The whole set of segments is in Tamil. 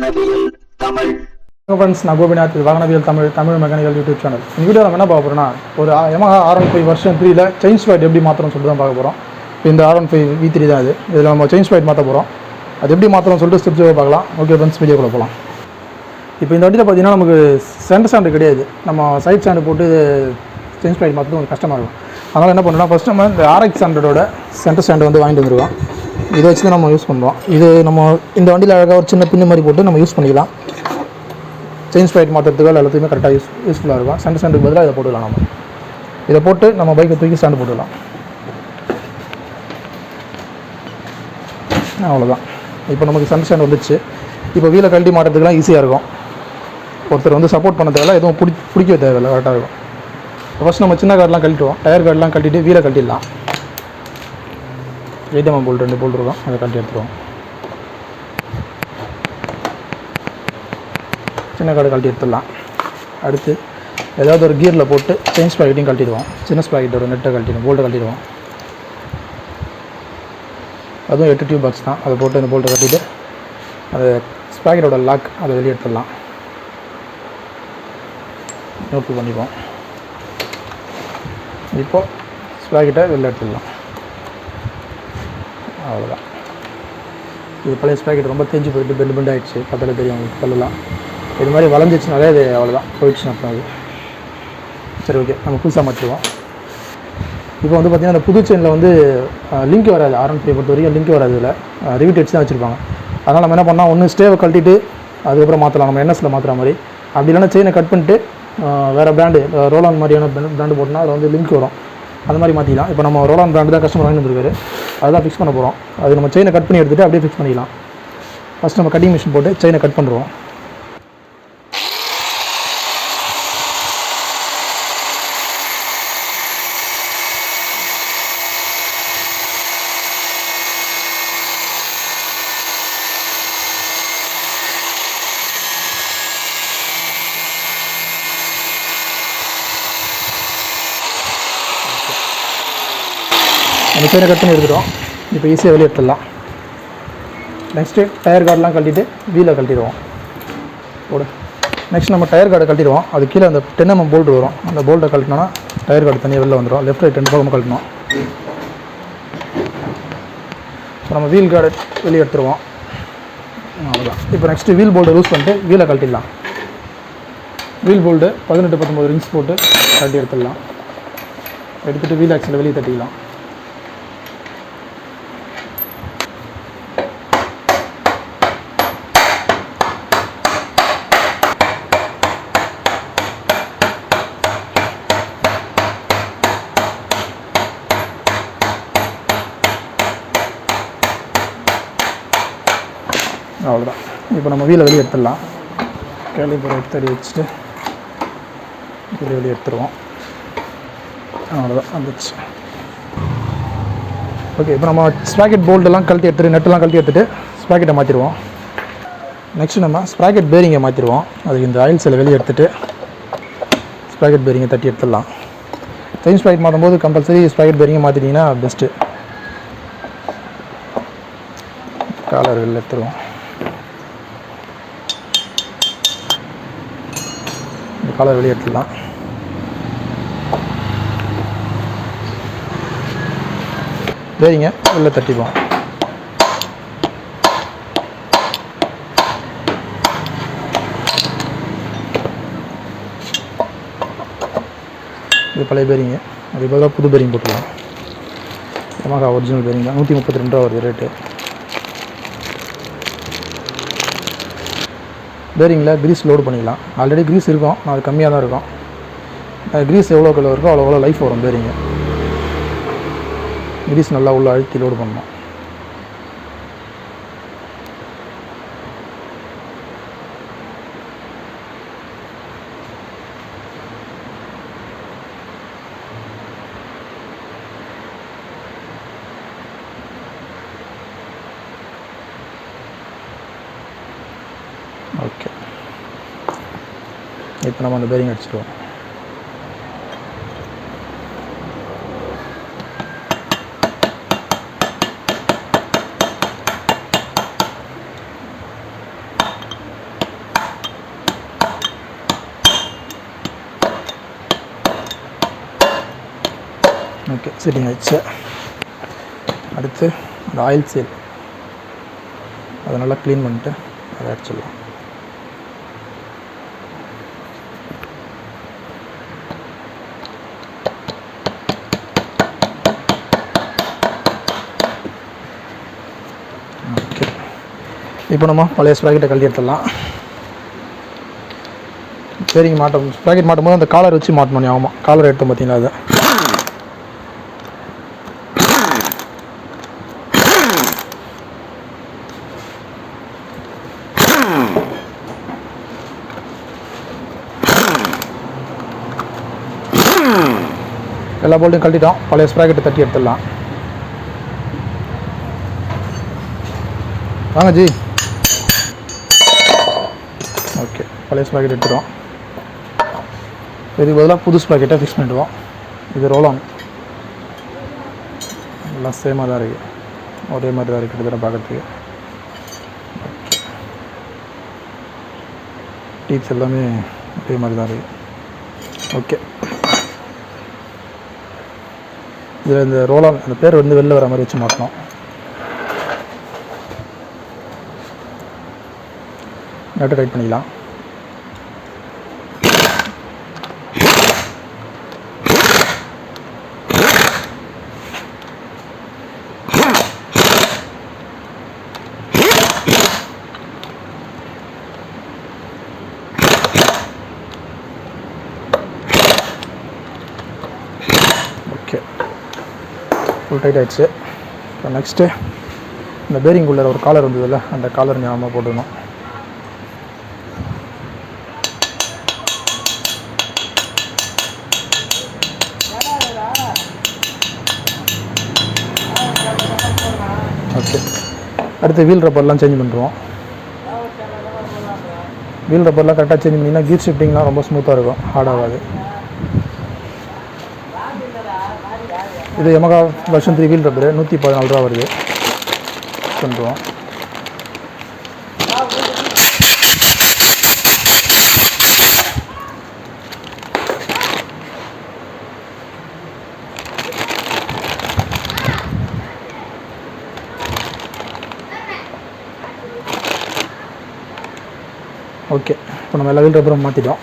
வாகனவியல் தமிழ். ஃப்ரெண்ட்ஸ், நான் கோபிநாத். வாகனவியல் தமிழ் மெக்கானிக்கல் யூடியூப் சேனல். இந்த வீடியோ நம்ம என்ன பார்க்க போகிறோம்னா, ஒரு YAMAHA R15 வெர்ஷன் 3ல செயின் ஸ்பாய்ட் எப்படி மாற்றணும்னு சொல்லிட்டு தான் பார்க்க போகிறோம். இப்போ இந்த R15 V3 தான் இது. இதில் நம்ம செயின் ஸ்பாய்ட் மாற்ற போகிறோம். அது எப்படி மாற்றணும்னு சொல்லிட்டு ஸ்டெப்ஸ் பார்க்கலாம். ஓகே ஃப்ரெண்ட்ஸ், வீடியோக்குள்ள போகலாம். இப்போ இந்த வண்டியில் பார்த்தீங்கன்னா நமக்கு சென்டர் ஸ்டாண்டு கிடையாது. நம்ம சைட் ஸ்டாண்டு போட்டு செயின் ஸ்பாய்ட் மாற்றது கொஞ்சம் கஷ்டமாக இருக்கும். அதனால் என்ன பண்ணணும்னா, ஃபஸ்ட் நம்ம இந்த RX 100ஓட சென்டர் ஸ்டாண்டு வந்து வாங்கிட்டு வந்துருக்கோம். இதை வச்சு தான் நம்ம யூஸ் பண்ணுறோம். இது நம்ம இந்த வண்டியில் அழகாக ஒரு சின்ன பின்னு மாதிரி போட்டு நம்ம யூஸ் பண்ணிக்கலாம். செயின் ஸ்பாய்ட் மாற்றுறதுக்கு எல்லாத்தையுமே கரெக்டாக யூஸ்ஃபுல்லாக இருக்கும். சென்டர் ஸ்டாண்டுக்கு பதிலாக இதை போட்டுக்கலாம். நம்ம இதை போட்டு நம்ம பைக்கை தூக்கி ஸ்டாண்டு போட்டுக்கலாம். அவ்வளோதான். இப்போ நமக்கு சென்டர் ஸ்டாண்ட் வந்துச்சு. இப்போ வீலை கழட்டி மாட்டுறதுக்குலாம் ஈஸியாக இருக்கும். ஒருத்தர் வந்து சப்போர்ட் பண்ணதுக்கெல்லாம் எதுவும் பிடிக்க தேவையில்லை, கரெக்டாக இருக்கும். ஃபஸ்ட் நம்ம சின்ன கார்டெலாம் கழட்டுவோம். டயர் கார்டெலாம் கழட்டிட்டு வீலை கழட்டிடலாம். 8mm போல்ட் 2 போல்ட் இருக்கும், அதை கழட்டி எடுத்துருவோம். சின்ன கார்டு கழட்டி எடுத்துடலாம். அடுத்து ஏதாவது ஒரு கியரில் போட்டு செயின் ஸ்பாக்கெட்டையும் கழட்டிடுவோம். சின்ன ஸ்பாக்கெட்டோட நெட்டை கழட்டிடுவோம், போல்ட்டை கழட்டிடுவோம். அதுவும் 8 டியூப் பாக்ஸ் தான். அதை போட்டு அந்த போல்ட்டை கட்டிட்டு அது ஸ்பாக்கெட்டோட லாக் அதை வெளியே எடுத்துடலாம். நோட் பண்ணிப்போம். இப்போது ஸ்பாக்கெட்டை வெளியே எடுத்துடலாம். அவ்வளோதான். இது பழைய ஸ்பாக்கெட் ரொம்ப தேஞ்சு போயிட்டு பெண்டு ஆகிடுச்சு. பக்கத்தில் தெரியும் உங்களுக்கு கல்லெலாம். இது மாதிரி வளைஞ்சிச்சுனாலே அது அவ்வளோதான், போயிடுச்சுன்னு அர்த்தம். அது சரி, ஓகே. நம்ம புதுசாக மாற்றிடுவோம். இப்போ வந்து பார்த்திங்கன்னா அந்த புது செயினில் வந்து லிங்க் வராது. R15 பொறுத்த வரைக்கும் லிங்க் வராது. இதில் ரிவீட் ஹெட்ஸ் தான் வச்சுருப்பாங்க. அதனால் நம்ம என்ன பண்ணால், ஒன்று ஸ்டேவை கழட்டிட்டு அதுக்கப்புறம் மாற்றலாம். நம்ம NSல மாற்றுற மாதிரி. அப்படி இல்லைன்னா செயினை கட் பண்ணிட்டு வேறு பிராண்டு ரோலான் மாதிரியான பிராண்டு போட்டோம்னா அதில் வந்து லிங்க் வரும். அது மாதிரி மாற்றிக்கலாம். இப்போ நம்ம ரோலான் பிராண்டு தான் கஸ்டமர் வாங்கி வந்துருக்காரு. அதுதான் ஃபிக்ஸ் பண்ண போகிறோம். அது நம்ம செயினை கட் பண்ணி எடுத்துகிட்டு அப்படியே ஃபிக்ஸ் பண்ணிக்கலாம். ஃபஸ்ட் நம்ம கட்டிங் மிஷின் போட்டு செயினை கட் பண்ணுறோம். நம்ம செயினை கட் பண்ணி எடுத்துட்டோம். இப்போ ஈஸியாக வெளியே எடுத்துடலாம். நெக்ஸ்ட்டு டயர் கார்டெலாம் கழட்டிட்டு வீலை கழட்டிடுவோம். நெக்ஸ்ட் நம்ம டயர் கார்டை கழட்டிடுவோம். அது கீழே அந்த 10mm போல்ட் வரும். அந்த போல்ட்டை கழட்டினோன்னா டயர் கார்டு தனியாக வெளில வந்துடும். லெஃப்ட் ரைட் 2 பக்கமும் கழட்டணும். இப்போ நம்ம வீல் கார்டை வெளியே எடுத்துருவோம். அவ்வளோதான். இப்போ நெக்ஸ்ட்டு வீல் போல்ட்டை லூஸ் பண்ணிட்டு வீலை கழட்டிடலாம். வீல் போல்ட்டு 18-19 இன்ச் போட்டு கழட்டி எடுத்துடலாம். எடுத்துகிட்டு வீல் ஆக்சில் வெளியே தட்டிக்கலாம். அவ்வளோதான். இப்போ நம்ம வீலை வெளியே எடுத்துடலாம். கேலிபர் எடுத்து வச்சுட்டு வெளியே எடுத்துருவோம். அவ்வளோதான், வந்துச்சு. ஓகே. இப்போ நம்ம ஸ்பாக்கெட் போல்ட்டெல்லாம் கழட்டி எடுத்துட்டு நெட்டெல்லாம் கழட்டி எடுத்துகிட்டு ஸ்பாக்கெட்டை மாற்றிடுவோம். நெக்ஸ்ட்டு நம்ம ஸ்பாக்கெட் பேரிங்கை மாற்றிடுவோம். அதுக்கு இந்த ஆயில் செல்லை வெளியே எடுத்துகிட்டு ஸ்பாக்கெட் பேரிங்கை தட்டி எடுத்துடலாம். செயின் ஸ்பாக்கெட் மாற்றும் போது கம்பல்சரி ஸ்பாக்கெட் பேரிங்கை மாற்றிட்டிங்கன்னா பெஸ்ட்டு. காலர் வெளியே எடுத்துருவோம். காலர் வெளியே எடுத்துடலாம். சரிங்க, வெளில தட்டிப்போம். இது பழைய பேரிங்க. அதுக்கு பதிலாக புது பேரிங் போட்டுக்கலாம். YAMAHA ஒரிஜினல் பேரிங் தான். 132 ரூபா வருது ரேட்டு. பேரிங்கில் க்ரீஸ் லோடு பண்ணிக்கலாம். ஆல்ரெடி க்ரீஸ் இருக்கும், அது கம்மியாக தான் இருக்கும். க்ரீஸ் எவ்வளோ கிலோ இருக்கோ அவ்வளோ லைஃப் வரும் பேரிங்கு. க்ரீஸ் நல்லா உள்ள அழுத்தி லோடு பண்ணணும். ஓகே. இப்போ நம்ம அந்த பேரிங் அடிச்சிடுவோம். ஓகே செட்டிங் ஆயிடுச்சு. அடுத்து அந்த ஆயில் சீல் அதை நல்லா க்ளீன் பண்ணிட்டு அதை அடிச்சிடலாம். ஓகே, இப்போ நம்ம பழைய ஸ்ப்ராக்கெட்டை கழட்டி எடுத்துடலாம். சரிங்க, ஸ்ப்ராக்கெட் மாட்டும் போது அந்த காலர் வச்சு மாட்டணும். ஆமாம், காலர் எடுத்தோம் பார்த்தீங்களா, அதை எல்லா போல்ட்டையும் கழட்டிட்டோம். பழைய ஸ்ப்ராக்கெட்டை தட்டி எடுத்துடலாம். வாங்க ஜி. ஓகே, பழைய ஸ்ப்ராக்கெட் எடுத்துட்டோம். இதுக்கு பதிலாக புது ஸ்ப்ராக்கெட்டை ஃபிக்ஸ் பண்ணிடுவோம். இது ரோல் ஆன் எல்லாம் சேமாக தான் இருக்குது, ஒரே மாதிரி தான் இருக்குது கிட்டத்தட்ட பார்க்குறதுக்கு. டீப்ஸ் எல்லாமே ஒரே மாதிரி தான் இருக்குது. ஓகே, இதில் இந்த ரோல் ஆன் அந்த பேர் வந்து வெளில வர மாதிரி வச்சு மாட்டணும். நட்டு டைட் பண்ணிக்கலாம். ஓகே, ஃபுல் டைட் ஆகிடுச்சு. இப்போ நெக்ஸ்ட்டு இந்த பேரிங் உள்ள ஒரு காலர் வந்ததில்ல, அந்த காலர் ஞாபகமாக போட்டுக்கணும். ஓகே, அடுத்து வீல் ரப்பர்லாம் சேஞ்ச் பண்ணுறோம். வீல் ரப்பர்லாம் கரெக்டாக சேஞ்ச் பண்ணிங்கன்னா கீர் ஷிஃப்டிங்லாம் ரொம்ப ஸ்மூத்தாக இருக்கும், ஹார்ட் ஆகாது. இது YAMAHA வெர்ஷன் 3 வீல் ரப்பரு 114 ரூபா வருது. பண்ணுறோம். ஓகே, இப்போ நம்ம எல்லா வீல் ரப்பரும் மாற்றிட்டோம்.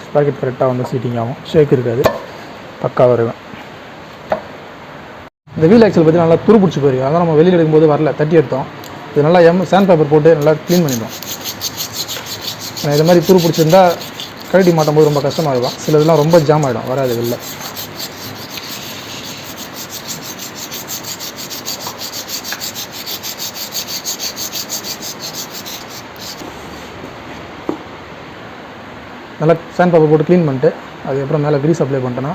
ஸ்ப்ராக்கெட் கரெக்டாக வந்து சீட்டிங் ஆகும், ஷேக் இருக்காது, பக்காவாக இருக்கும். இந்த வீல் ஆக்சல் பற்றி நல்லா துரு பிடிச்சி போயிருக்கு, அதான் நம்ம வெளியில் எடுக்கும்போது வரல, தட்டி எடுத்தோம். இது நல்லா சாண்ட் பேப்பர் போட்டு நல்லா க்ளீன் பண்ணிட்டோம். இது மாதிரி துரு பிடிச்சிருந்தா கழட்டி மாட்டும் போது ரொம்ப கஷ்டமாக இருக்கும். சில இதெல்லாம் ரொம்ப ஜாம் ஆகிடும், வராது வெளில. நல்லா சாண்ட் பேப்பர் போட்டு க்ளீன் பண்ணிட்டு அதுக்கப்புறம் மேலே க்ரீஸ் அப்ளை பண்ணிட்டோன்னா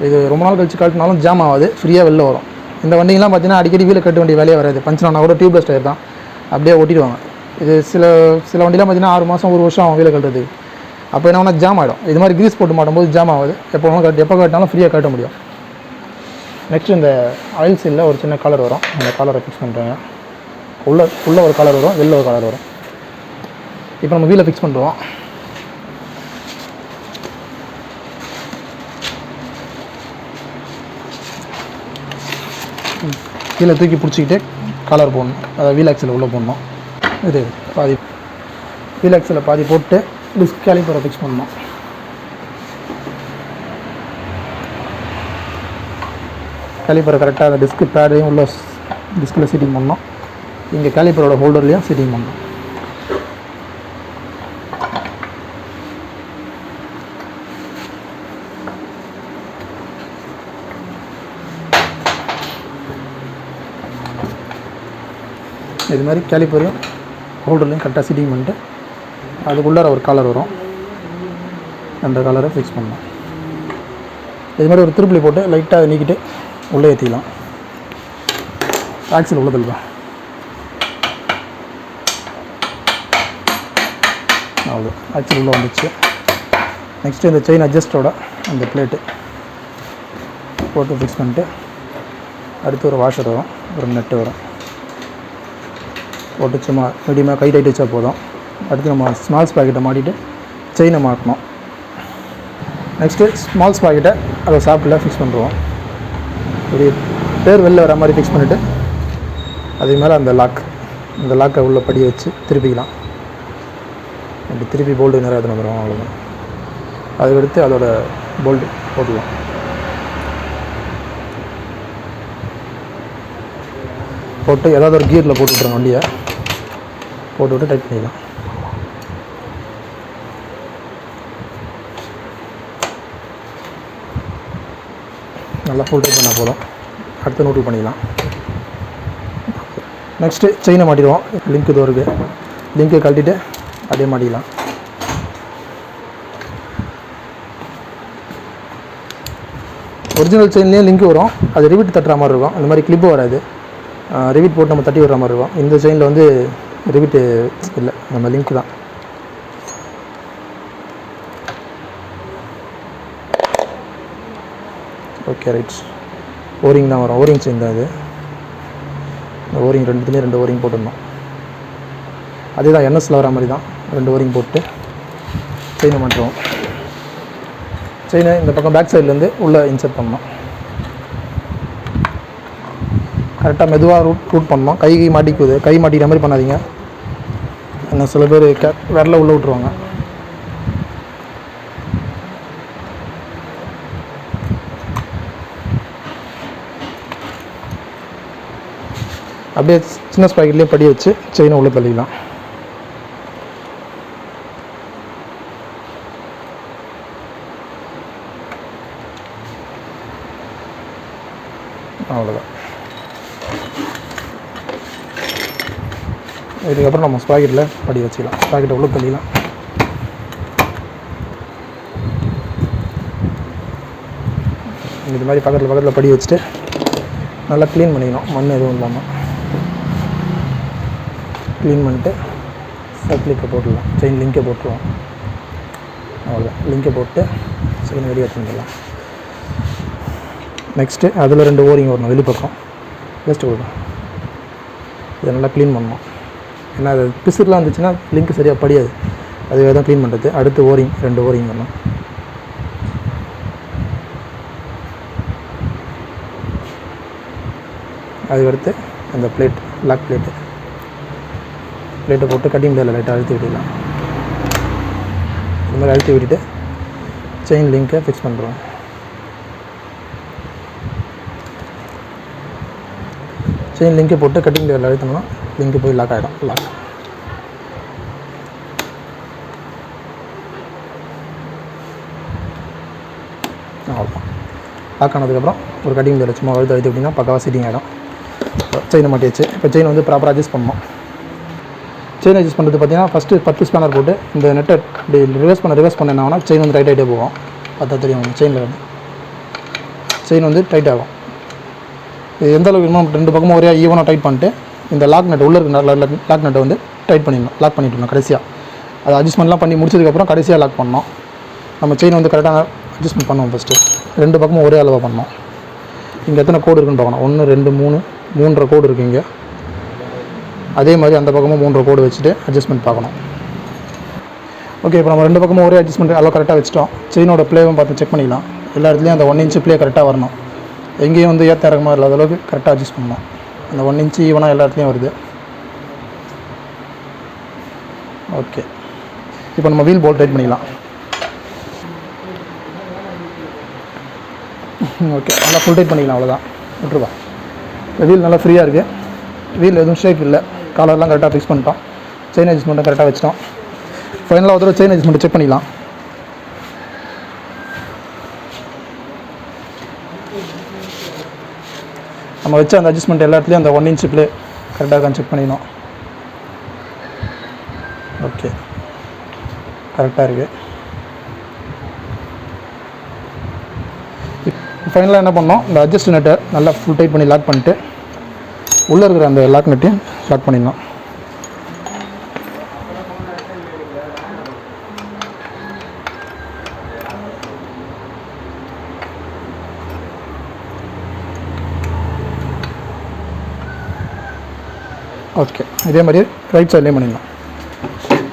இது ரொம்ப நாள் கழிச்சு கழட்டினாலும் ஜாம் ஆகாது, ஃப்ரீயாக வெளில வரும். இந்த வண்டிங்கெலாம் பார்த்தீங்கன்னா அடிக்கடி வீலை கட்ட வேண்டிய வேலையே வராது. பஞ்சனானா கூட டியூப்லெஸ் டயர் தான், அப்படியே ஓட்டிடுவாங்க. இது சில வண்டிலாம் பார்த்தீங்கன்னா 6 மாதம் 1 வருஷம் ஆகும் வீலை கட்டுறதுக்கு. அப்போ என்ன ஒன்றா ஜாம் ஆகிடும். இது மாதிரி க்ரீஸ் போட்டு மாட்டும்போது ஜாம் ஆகாது, எப்போ கட்டினாலும் ஃப்ரீயாக கட்ட முடியும். நெக்ஸ்ட் இந்த ஆயில் சீலில் ஒரு சின்ன காலர் வரும், அந்த காலரை ஃபிக்ஸ் பண்ணுறேங்க. உள்ள ஒரு காலர் வரும், வெளில ஒரு காலர் வரும். இப்போ நம்ம வீலை ஃபிக்ஸ் பண்ணுறோம். கீழே தூக்கி பிடிச்சிக்கிட்டு காலர் போடணும், அதாவது வீல் ஆக்சில் உள்ளே போடணும். இது பாதி வீல் ஆக்சில் பாதி போட்டு டிஸ்க் கேலிப்பரை ஃபிக்ஸ் பண்ணணும். கேலிப்பரை கரெக்டாக அந்த டிஸ்க்கு பேடையும் உள்ள டிஸ்கில் சீட்டிங் பண்ணணும். இங்கே கேலிப்பரோட ஹோல்டர்லேயும் சீட்டிங் பண்ணணும். இது மாதிரி கேலிப்பரையும் ஹோல்டர்லையும் கரெக்டாக சீட்டிங் பண்ணிட்டு அதுக்குள்ளார ஒரு காலர் வரும், அந்த காலரை ஃபிக்ஸ் பண்ணலாம். இது மாதிரி ஒரு திருப்பலி போட்டு லைட்டாக அதை நீக்கிட்டு உள்ளே ஏற்றிக்கலாம். ஆக்சில் உள்ள தள்ளுவா. அவ்வளோ ஆக்சில் உள்ளே வந்துச்சு. நெக்ஸ்ட்டு இந்த செயின் அட்ஜஸ்டோட அந்த பிளேட்டு போட்டு ஃபிக்ஸ் பண்ணிட்டு அடுத்து ஒரு வாஷர் வரும், ஒரு நெட்டு வரும், போட்டு சும்மா மீடியமாக கை டைட் வச்சா போதும். அடுத்து நம்ம ஸ்மால் ஸ்பாக்கெட்டை மாட்டிட்டு செயினை மாட்டணும். நெக்ஸ்ட்டு ஸ்மால் ஸ்பாக்கெட்டை அதை சாப்பிட்டில் ஃபிக்ஸ் பண்ணுறோம். ஒரு பேர் வெளில வர மாதிரி ஃபிக்ஸ் பண்ணிவிட்டு அதே மேலே அந்த லாக்கை உள்ள படியை வச்சு திருப்பிக்கலாம். அப்படி திருப்பி போல்டு நிறையா எத்தனை வந்துடும், அவ்வளோதான். அதுக்கடுத்து அதோட போல்டு போட்டுக்கலாம். போட்டு ஏதாவது ஒரு கியரில் போட்டு விட்ருங்க, வண்டியை போட்டு விட்டு டைட் பண்ணிக்கலாம். நல்லா ஃபுல் டைட் பண்ணால் போதும். அடுத்து நோட்டில் பண்ணிக்கலாம். நெக்ஸ்ட்டு செயினை மாட்டிடுவோம். லிங்க் இது இருக்குது, லிங்க்கை கழட்டிட்டு அப்படியே மாட்டிக்கலாம். ஒரிஜினல் செயின்லேயே லிங்க் வரும், அது ரிவிட் தட்டுற மாதிரி இருக்கும். இந்த மாதிரி கிளிப்பு வராது, ரிவிட் போட்டு நம்ம தட்டி விடுற மாதிரி இருக்கும். இந்த செயினில் வந்து ரிவிட்டு இல்லை, நம்ம லிங்க் தான். Okay right. ஓரிங் தான் வரும், ஓரிங் செயின் தான் இது. இந்த ஓரிங் ரெண்டுத்துலேயும் 2 ஓரிங் போட்டுடணும். அதே தான் என்எஸில் வர மாதிரி தான், 2 ஓரிங் போட்டு செயினை மாட்டுவோம். செயினை இந்த பக்கம் பேக் சைட்லேருந்து உள்ளே இன்சர்ட் பண்ணணும். கரெக்டாக மெதுவாக ரூட் பண்ணணும். கை மாட்டிக்குது, கை மாட்டிக்கிற மாதிரி பண்ணாதீங்க. என்ன சில பேர் விரல உள்ளே விட்ருவாங்க. அப்படியே சின்ன ஸ்பாக்கெட்லேயே படி வச்சு செயினை உள்ளே தள்ளிக்கலாம். அவ்வளோதான். இதுக்கப்புறம் நம்ம ஸ்பாக்கெட்டில் படி வச்சுக்கலாம். ஸ்பாக்கெட்டை உள்ளே தள்ளிக்கலாம். இது மாதிரி பக்கத்தில் படி வச்சுட்டு நல்லா க்ளீன் பண்ணிக்கணும், மண் எதுவும் இல்லாமல் க்ளீன் பண்ணிட்டு சப்ளிக்கை போட்டுடலாம். செயின் லிங்கை போட்டுருவோம். அவ்வளோதான், லிங்கை போட்டு செயின் வெளியே எடுத்துக்கலாம். நெக்ஸ்ட்டு அதில் 2 ஓரிங் வரணும் வெளிப்பக்கம், ஜஸ்ட் விடணும். இதை நல்லா க்ளீன் பண்ணணும். ஏன்னா அது பிசுலாம் இருந்துச்சுன்னா லிங்க் சரியாக படியாது, அதுவே தான் க்ளீன் பண்ணுறது. அடுத்து ஓரிங் 2 ஓரிங் வரணும். அதுக்கடுத்து அந்த லாக் பிளேட்டை போட்டு கட்டிங் பிளேடில் லைட்டாக அழுத்தி விட்டுக்கலாம். இந்த மாதிரி அழுத்தி விட்டுட்டு செயின் லிங்கை ஃபிக்ஸ் பண்ணுறோம். செயின் லிங்கை போட்டு கட்டிங் பிளேடில் அழுத்தணும்னா லிங்க்கு போய் லாக் ஆகிடும். அவ்வளோதான். லாக் ஆனதுக்கப்புறம் ஒரு கட்டிங் பிளேட் சும்மா அழுத்தி அப்படின்னா பக்காவாக சீட்டிங் ஆகிடும். செயினை மாட்டியாச்சு. இப்போ செயின் வந்து ப்ராப்பராக அட்ஜஸ்ட் பண்ணணும். செயின் அட்ஜஸ்ட் பண்ணுறது பார்த்தீங்கன்னா ஃபஸ்ட்டு 10 ஸ்பேனர் போட்டு இந்த நெட்டை இப்படி ரிவர்ஸ் பண்ண என்ன ஆகும்னா செயின் வந்து டைட் ஆகிட்டே போகும். பார்த்தா தெரியும் செயின் வந்து டைட் ஆகும். இது எந்த அளவுக்கு வேணுமோ 2 பக்கமும் ஒரே ஈவனாக டைட் பண்ணிட்டு இந்த லாக் நெட் உள்ளே இருக்க லாக் நெட்டை வந்து டைட் பண்ணிடணும். லாக் பண்ணிவிடணும் கடைசியாக. அதை அட்ஜஸ்ட்மெண்ட்லாம் பண்ணி முடிச்சதுக்கப்புறம் கடைசியாக லாக் பண்ணணும். நம்ம செயின் வந்து கரெக்டாக அட்ஜஸ்ட்மெண்ட் பண்ணுவோம். ஃபஸ்ட்டு 2 பக்கமும் ஒரே அளவாக பண்ணணும். இங்கே எத்தனை கோடு இருக்குன்னு பார்க்கணும். 1 2 3 கோடு இருக்குது இங்கே. அதே மாதிரி அந்த பக்கமும் 3 கோடு வச்சுட்டு அட்ஜஸ்ட்மெண்ட் பார்க்கணும். ஓகே, இப்போ நம்ம 2 பக்கமும் ஒரே அட்ஜஸ்ட்மெண்ட் அளவு கரெக்டாக வச்சுட்டோம். செயினோட ப்ளேவும் பார்த்து செக் பண்ணிக்கலாம். எல்லா இடத்துலையும் அந்த 1 இன்ச் ப்ளே கரெக்டாக வரணும். எங்கேயும் வந்து ஏற்ற இறக்கமாக இல்லாத அளவுக்கு கரெக்டாக அட்ஜஸ்ட் பண்ணணும். அந்த 1 இன்ச் ஈவனாக எல்லா இடத்துலையும் வருது. ஓகே, இப்போ நம்ம வீல் போல்ட் டைட் பண்ணிக்கலாம். ஓகே, நல்லா ஃபுல் டைட் பண்ணிக்கலாம். அவ்வளோதான், விட்டுருவா. இந்த வீல் நல்லா ஃப்ரீயாக இருக்குது. வீல் எதுவும் ஷேக் இல்லை. காலர்லாம் கரெக்டாக ஃபிக்ஸ் பண்ணிட்டோம். செயின் அட்ஜஸ்ட்மெண்ட்டும் கரெக்டாக வச்சிட்டோம். ஃபைனலாக ஒரு தடவை செயின் அட்ஜஸ்ட்மெண்ட்டை செக் பண்ணிக்கலாம். நம்ம வச்ச அந்த அட்ஜஸ்ட்மெண்ட் எல்லா இடத்துலையும் அந்த 1 இன்ச் ப்ளே கரெக்டாக செக் பண்ணிக்கணும். ஓகே, கரெக்டாக இருக்குது. ஃபைனலாக என்ன பண்ணோம், இந்த அட்ஜஸ்ட் நெட்டை நல்லா ஃபுல் டைட் பண்ணி லாக் பண்ணிட்டு உள்ளே இருக்கிற அந்த லாக் நெட்டையும் லாக் பண்ணிடணும். ஓகே, இதே மாதிரி ரைட் சைட்லேயும் பண்ணிடலாம்.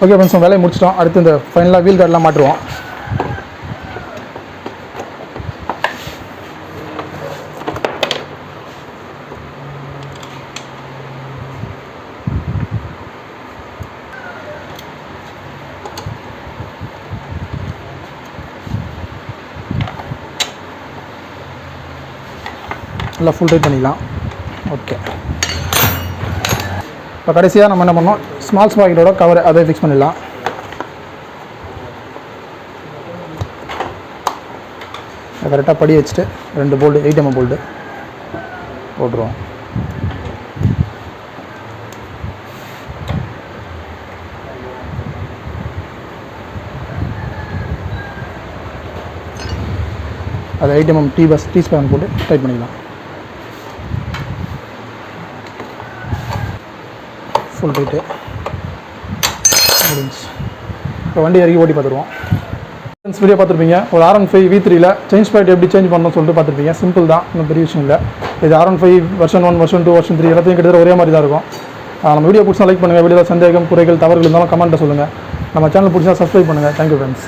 ஓகே ஃப்ரெண்ட்ஸ், வேலையை முடிச்சிட்டோம். அடுத்து இந்த ஃபைனலாக வீல் கார்டெலாம் மாட்டுருவோம். நல்லா ஃபுல் டைட் பண்ணிக்கலாம். ஓகே, இப்போ கடைசியாக நம்ம என்ன பண்ணோம், ஸ்மால் ஸ்பாக்கெட்டோட கவர் அதை ஃபிக்ஸ் பண்ணிடலாம். கரெக்டாக படி வச்சுட்டு 2 போல்டு 8 mm போல்டு போட்டுருவோம். அதை 8 mm டீ ஸ்பேன் போட்டு டைட் பண்ணிக்கலாம். ஃபுல் டைட்டு முடிஞ்சு. இப்போ வண்டி இறக்கி ஓட்டி பார்த்துருவோம். வீடியோ பார்த்துருப்பீங்க. ஒரு R15 V3ல சேஞ்ச் பாயிண்ட் எப்படி சேஞ்ச் பண்ணணும்னு சொல்லிட்டு பார்த்துருப்பீங்க. சிம்பிள் தான், இன்னும் பெரிய விஷயம் இல்லை. இது R15 வெர்ஷன் 1, வெர்ஷன் 2, வெர்ஷன் 3 எல்லாத்தையும் கிட்டத்தட்ட ஒரே மாதிரி தான் இருக்கும். நம்ம வீடியோ பிடிச்சா லைக் பண்ணுங்கள். வீடியோவில் சந்தேகம், குறைகள், தவறுகள் இருந்தாலும் கமெண்ட்டை சொல்லுங்கள். நம்ம சேனல் பிடிச்சா சப்ஸ்கிரைப் பண்ணுங்கள். Thank you friends.